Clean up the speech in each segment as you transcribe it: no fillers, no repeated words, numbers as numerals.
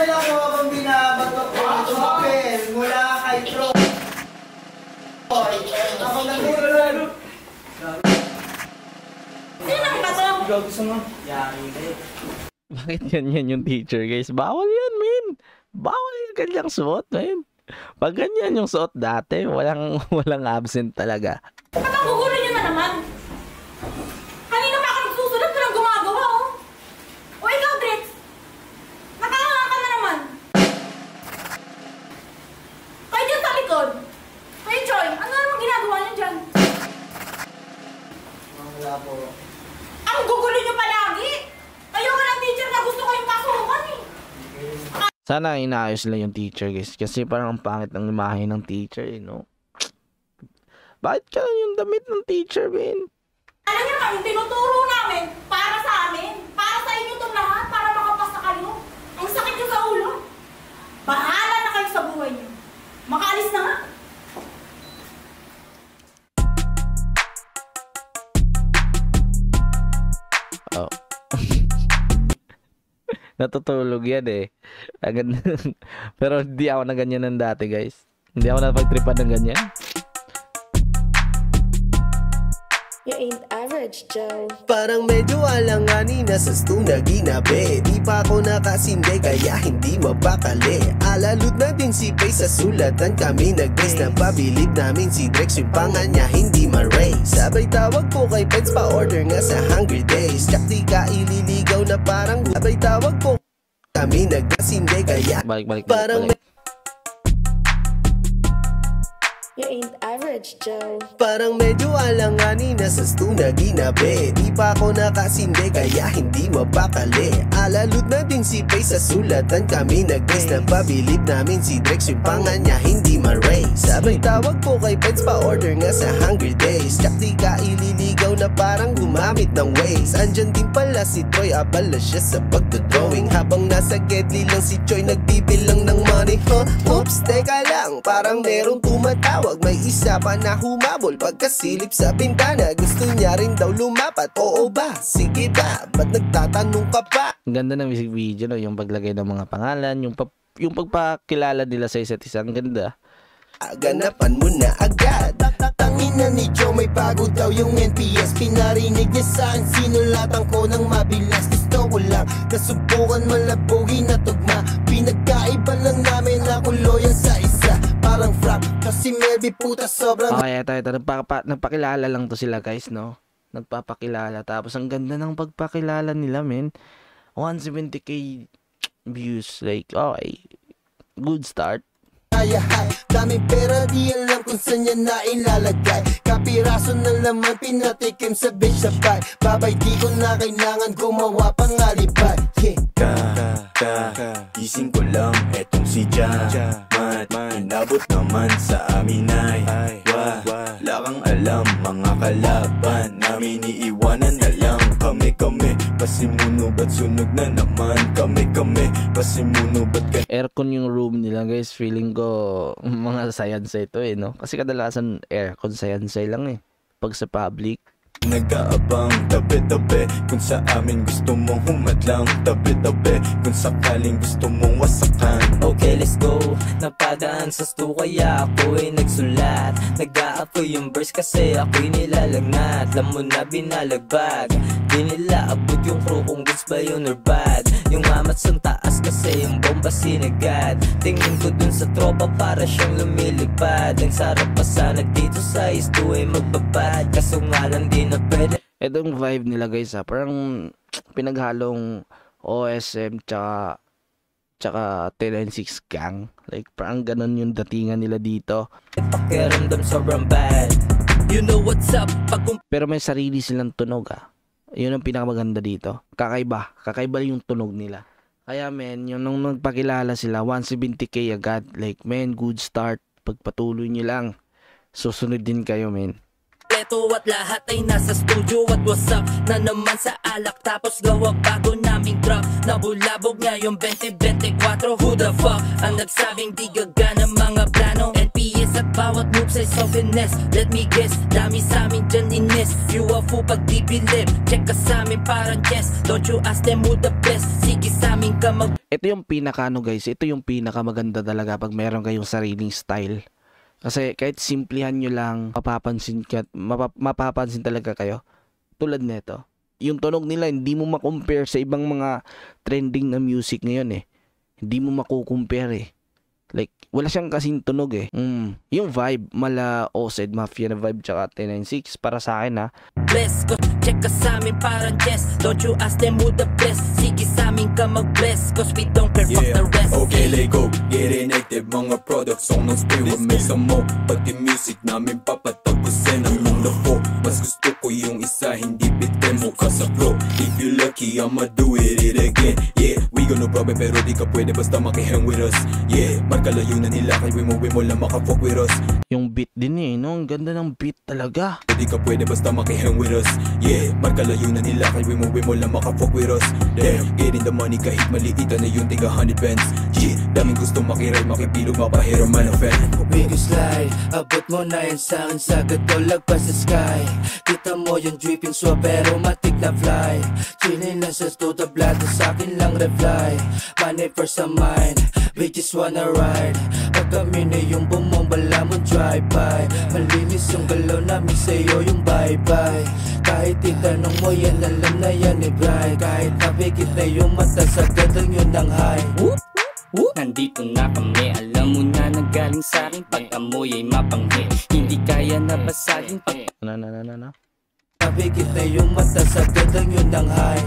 lang ako habang binabatok ko ang papel mula kay Troy. Ako nagulalo. Sino ang bato? Ikaw gusto mo? Bakit yan yung teacher, guys? Bawal yan, men. Bawal yung ganyang suot, men. Pag ganyan yung suot dati, walang absent talaga. Ba't ang gugulo nyo na naman? Kanina pa ako nagsusulat, walang gumagawa, oh. O ikaw, Drex, nakakanga ka na naman. Kayo dyan sa likod. Kayo, Choy, ano naman ginagawa nyo dyan? Wala po. Ang gugulo nyo palagi. Kayo ka ng teacher na gusto ko yung pasukan, eh. Sana inaayos lang yung teacher, guys. Kasi parang ang pangit ng imahe ng teacher, eh, no? Bakit ka lang yung damit ng teacher, men? Alam niyo naman, yung tinuturo namin, para sa amin, para sa inyo itong lahat, para makapasa kayo. Ang sakit nyo sa ulo. Bahala na kayo sa buhay niyo. Makaalis na nga. Oh. Natutulog yan, eh. Pero hindi ako na ganyan ng dati, guys. Hindi ako napagtripan ng ganyan. You ain't average, Joe. Parang medyo alanganin na sa stu na ginabi. Di pa ako nakasindi kaya hindi mapakali. Alalud na din si Pay sa sulatan kami nag-base. Napabilib namin si Drex yung panga niya hindi ma-raise. Sabay tawag ko kay Pets pa order nga sa Hungry Days. Tsak di ka ililigaw na parang sabay tawag ko kami nagkasindi kaya Balik. parang You ain't average, Joe. parang medyo alanganin na sa stu na ginabi. Di pa ako nakasindi kaya hindi mapakali. Alalud na din si Pay sa sulatan kami nag-base. Napabilib namin si Drex yung panga niya hindi ma-raise. Sabay tawag ko kay Pets pa order nga sa Hungry Days. Tsak di ka ililigaw na parang gumamit ng Waze. Andyan din pala si Troy, abala siya sa pagdodrawing. Habang nasa Gedli lang si Choy nagbibilang ng money. Oops, teka lang, parang merong tumatawag. May isa pa na humabol pagkasilip sa bintana. Gusto niya rin daw lumapat. Oo ba? Sige ba? Ba't nagtatanong ka pa? Ang ganda ng music video, no? Yung paglagay ng mga pangalan, yung pagpakilala nila sa isa't isa. Ang ganda. Ganapan mo na agad. Tangina ni Joe, may bago daw yung NPS. Pinarinig niya sa'kin, sinulatan ko ng mabilas. Gusto ko lang, nasubukan malabugin na tugma. Pinagkaiba lang namin na kuloyan sa isa. Parang frap, kasi maybe puta sobrang Okay, ito. Nagpakilala lang to sila, guys, no? Nagpapakilala. Tapos ang ganda ng pagpakilala nila, men. 170k views. Like, okay. Good start. daming pera, di alam kung saan niya na ilalagay. Kapiraso ng laman, pinatikim sa bitch sabay. Babay, di ko na kailangan gumawa pang alibay. Gising ko lang, etong si Jamat. Inabot naman sa amin ay wala kang alam, mga kalaban namin iiwanan na lang. Kami, pasimuno ba't sunog na naman? Kami, pasimuno ba't Aircon yung room nila, guys. Feeling ko mga sayansay ito, eh, no? Kasi kadalasan aircon sayansay lang, eh. Pag sa public. nag-aabang tabi-tabi. Kung sa amin gusto mong humadlang, tabi-tabi. Kung sakaling gusto mong wasakan. Okay, let's go. Napadaan sa stu kaya ako'y nagsulat. Nag-a-ako yung verse kasi ako'y nilalagnat. Alam mo na binalagbag, di nila abot yung crew kung goods ba yun or bad. Yung mamat sa taas kasi yung bomba sinagad. Tingin ko dun sa tropa para siyang lumilipad. Ang sarap pa sana dito sa istu ay magbabad. Kaso nga lang di na pwede. Itong vibe nila, guys, parang pinaghalong OSM tsaka 1096 gang. Like parang ganun yung datingan nila dito. Pakiramdam sobrang bad. You know what's up pag Pero may sarili silang tunog, ah. Yun ang pinakamaganda dito. Kakaiba yung tunog nila. Kaya men, yung nung nagpakilala sila 170k agad. Like men, good start. Pagpatuloy nyo lang, susunod din kayo, men. Ito at lahat ay nasa studio at what's up na naman sa alak tapos gawa bago naming drop. Nabulabog nga yung 2024. Who the fuck ang nagsabing di gagana mga plano? NPS at bawat moves ay softness. Let me guess, dami sa amin dyan ines. this. You a fool pag di bilib. Check ka sa amin parang yes. Don't you ask them who the best. Sige sa amin ka mag... Ito yung pinaka guys, ito yung pinaka maganda talaga pag meron kayong sariling style. Kasi kahit simplihan nyo lang, mapapansin talaga kayo. Tulad nito, yung tunog nila hindi mo makompare sa ibang mga trending na music ngayon eh. Hindi mo makukumpare eh. Like, wala siyang kasing tunog eh. Yung vibe, mala Osed Mafia na vibe tsaka 1096 para sa akin ha. Bless ko, check ka sa amin parang yes. Don't you ask them who the best. Sige sa amin ka mag-bless. Cause we don't care fuck the rest. Okay, let go, get it active. Mga products on the spray, what makes some more. Pati music namin papatapusin ang mundo ko. Mas gusto ko yung isa, hindi bitin mo ka sa flow. If you lucky, I'ma do it again. Yeah, we got no problem pero di ka pwede basta makihang with us. Yeah, markalayo na nila kay wimo lang makafuck with us. Yung beat din eh, no? Ang ganda ng beat talaga. Di ka pwede basta makihang with us. Yeah, markalayo na nila kay wimo lang makafuck with us. Damn, getting the money kahit maliitan na yung tiga 100 pence. Yeah, daming gusto makiray, makipilog, mapahero man a fan. Biggest slide, abot mo na yan sa'kin sa gato, lagpas sa sky. Kita mo yung dripping swab pero matik na fly. Chilling lang sa studio blato, sa'kin lang reply. Money first sa mind, we just wanna ride. Pag kami na yung bumambala mo drive-by. Malinis yung galaw namin sa'yo yung bye-bye. Kahit itanong mo yan, alam na yan ni Bry. Kahit napikit na yung mata sa gadang yun ng high. Nandito na kami, alam mo na nagaling sa'kin. Pag amoy ay mapanghi, hindi kaya na basagin pag... Napikit na yung mata sa gadang yun ng high.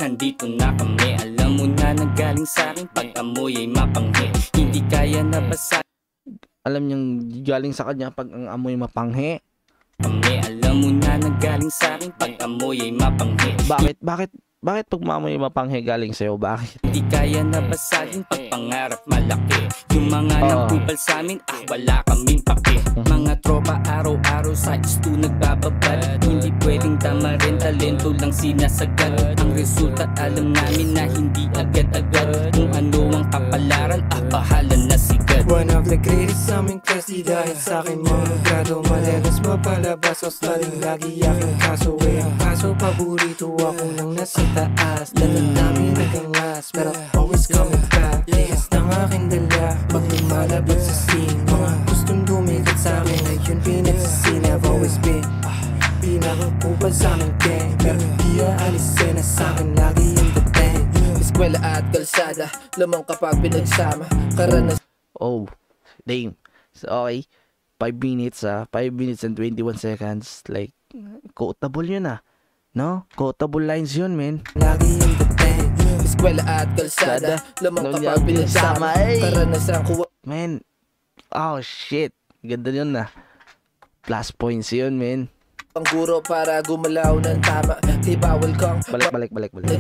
Nandito na kami, alam mo na nagaling sa'kin. Pag amoy ay mapanghi, hindi kaya na basagin. Alam niyang galing sa kanya pag ang amoy mapanghe. Kami, alam mo na nagaling sa'kin. Pag amoy ay mapanghi. Bakit pag mamoy mapanghe galing sa'yo? Bakit? Hindi kaya na basagin pag pangarap malaki. Yung mga nagpupal sa amin, wala kaming pake. Mga tropa araw-araw sa isto nagbababad. Hindi pwedeng tama rin, talento lang sinasagad. Ang resulta alam namin na hindi agad-agad. Kung ano ang kapalaran, bahala na sigad. One of the greatest sa aming klase dahil sa'kin mga grado. Malegas mapalabas o studying lagi aking kaso. Ang kaso paborito ako nang nasa taas. Dala namin nagangas pero always coming back. Lihas ng aking dala pag lumalabas sa scene. Mga gustong dumikat sa'kin ngayon pinagsasin. I've always been pinakakupal sa aming gang. Pero di aalisin na sa'kin lagi yung dating. Eskwela at kalsada, lamang kapag pinagsama. Karanas. Oh, damn. So, okay. 5 minutes 5 minutes and 21 seconds. Like, quotable yun no? Quotable lines yun, man. Lagi yung dating. Eskwela at kalsada, lamang kapag pinagsama. Karanasan ko. Man, oh shit. Ganda yun Plus points yun, man. Ang guro para gumalaw ng tama. Di bawal kang Balik.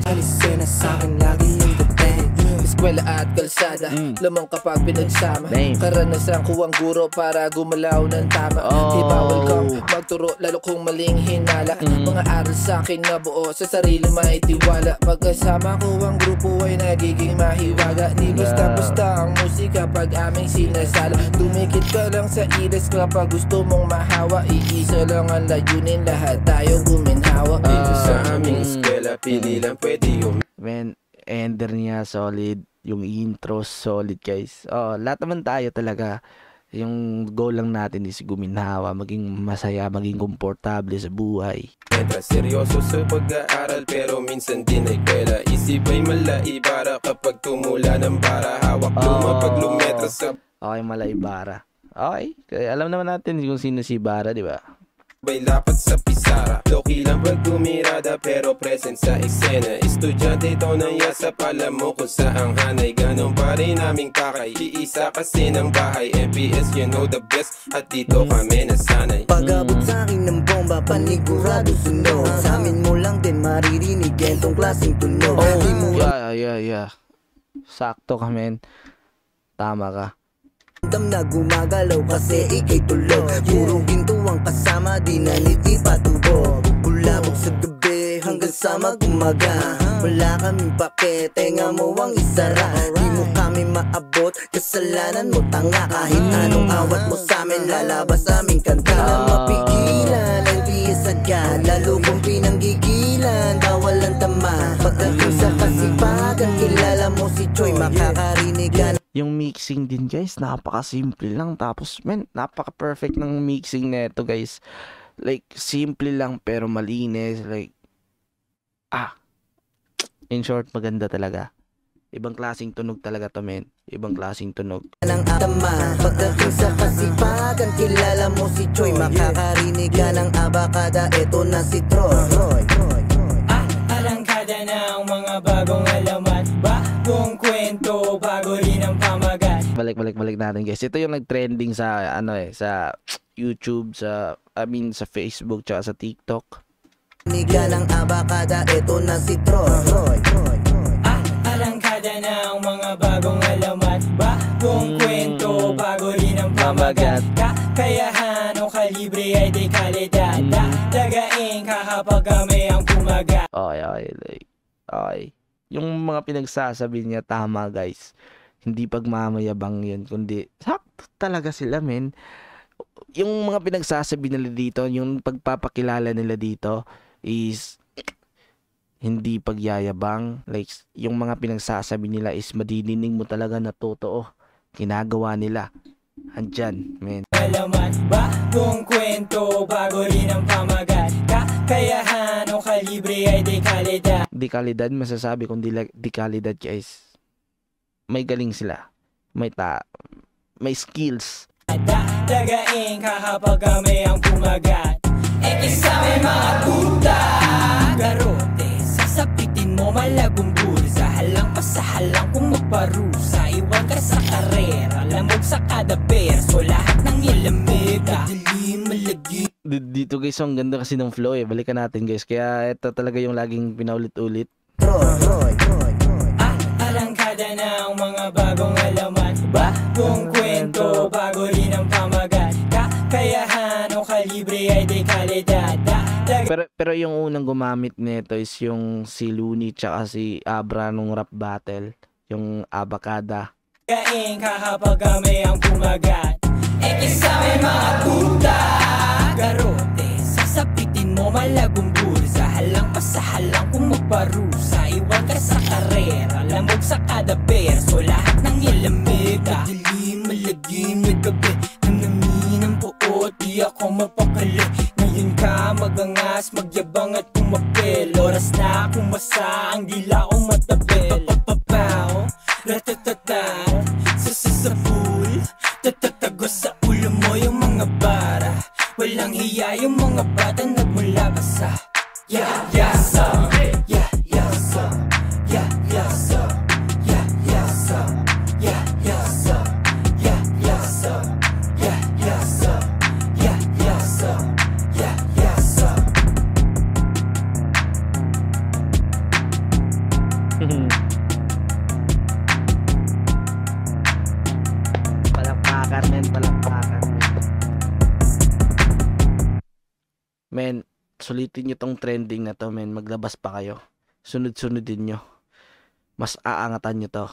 Alisin na sa'kin lagi yung dating. Eskwela at kalsada, lamang kapag pinagsama. Karanasan ko ang guro para gumalaw ng tama. Di bawal kang magturo lalo kung maling hinala. Mga aral sa'kin na buo sa sarili maitiwala. Pagkasama ko ang grupo ay nagiging mahiwaga. Di basta-basta ang musika pag aming sinasala. Dumikit ka lang sa iris kapag gusto mong mahawa. Iisa lang ang layunin, lahat tayo guminhawa. Dito sa aming eskwela, pili lang pwede yung Man, ender niya solid, yung intro solid guys. Lahat naman tayo talaga. Yung goal lang natin is guminhawa, maging masaya, maging komportable sa buhay. Entra seryoso sa pag-aaral pero minsan din ay kwela. Isip ay malaibara kapag tumula ng bara. Hawak luma pag lumetra sa... Okay, malaibara. Okay, kaya alam naman natin kung sino si Bara, di ba? Bay lapat sa pisara. Loki lang pag tumirada pero present sa eksena. Estudyante ito nang yasa, pala mo kung saang hanay. Ganon pa rin aming pakay, iisa kasi ng bahay. MPS you know the best at dito kami nasanay. Pag-abot sa'kin ng bomba, panigurado sunog. Sa amin mo lang din maririnig gentong klaseng tunog. Yeah. Sakto ka, men. Tama ka. Dam na gumagalaw kasi ikay tulog. Puro ginto ang kasama, di na niti patubog. Kulabog sa gabi hanggang sa mag-umaga. Wala kaming pake, tenga mo ang isara. Di mo kami maabot. Kasalanan mo tanga, kahit anong awat mo sa'min, lalabas aming kanta. Di na mapigilan ang biyas agad, lalo kung pinanggigilan, bawal ang tama. Pagdating sa kasipagan, kilala mo si Choi, makakarinig ka. Yung mixing din guys, napaka-simple lang. Tapos men, napaka-perfect ng mixing neto guys. Like, simple lang pero malinis. Like, in short, maganda talaga. Ibang klaseng tunog talaga to men. Ibang klaseng tunog. Nang tama, pagdating sa kasipagan, kilala mo si Choi, makakarinig ka ng abakada, eto na si Troy. Arangkada ng mga bagong alamat, bagong kwento, bago rin ang pamagat. Balik natin guys. Ito yung nag-trending sa sa YouTube, sa Facebook, tsaka sa TikTok. Niga ng abakada, eto na si Troy. Arangkada ng mga bagong alamat, bagong kwento, bago rin ang pamagat. Kakayahan o kalibre ay di kalidad, dagain ka kapag kami ang pumagat. Okay. Yung mga pinagsasabi niya tama guys. Hindi pagmamayabang yun, kundi sakto talaga sila men. Yung mga pinagsasabi nila dito, yung pagpapakilala nila dito is hindi pagyayabang. Like, yung mga pinagsasabi nila is madidinig mo talaga na totoo. Ginagawa nila. Andyan, men. Alamat, bagong kwento, bago rin ang pamagat. Kakayahan o kalibre ay di kalidad. Di kalidad, masasabi kong di kalidad guys. May galing sila. May skills. Dagain ka kapag kami ang pumagat. Ikisame mga puta, garote, sasapitin mo malagong bulsa. Halang pa sa halang kung magparusa. Iwan ka sa karera, lamog sa kada perso. Lahat ng ilamig, madilim, malagim. Dito guys, ang ganda kasi ng flow eh. Balikan natin guys. Kaya ito talaga yung laging pinaulit-ulit. Arangkada ng mga bagong alamat, bagong kwento, bago rin ang pamagat. Kakayahan o kalibre ay di kalidad. Pero yung unang gumamit nito is yung si Looney tsaka si Abra nung rap battle. Yung abakada. Kain ka kapag kami ang pumagat. Ikisame mga puta, garote, sasapitin mo malagong bulsa. Halang pa sa halang kung magparusa. Iwan ka sa karera, lamog sa kada perso. Lahat ng ilamig, madilim, malagim, nagabi. Nanamin ang puot, di ako mapakali. Ngayon ka magangas, magyabang at pumapel. Oras na kumasa, ang dila kong matabel. Papapaw, ratatataw, sasasapul. Tatatagos sa ulo mo yung mga bara. Walang hiya yung mga bata nagmula pa sa yasa. Yasa. Yasa. Yasa. Yasa. Yasa. Yasa. Yasa. Yasa. Palakpakan men. Men, sulitin nyo tong trending na to men. Maglabas pa kayo. Sunod-sunodin nyo. Mas aangatan nyo to.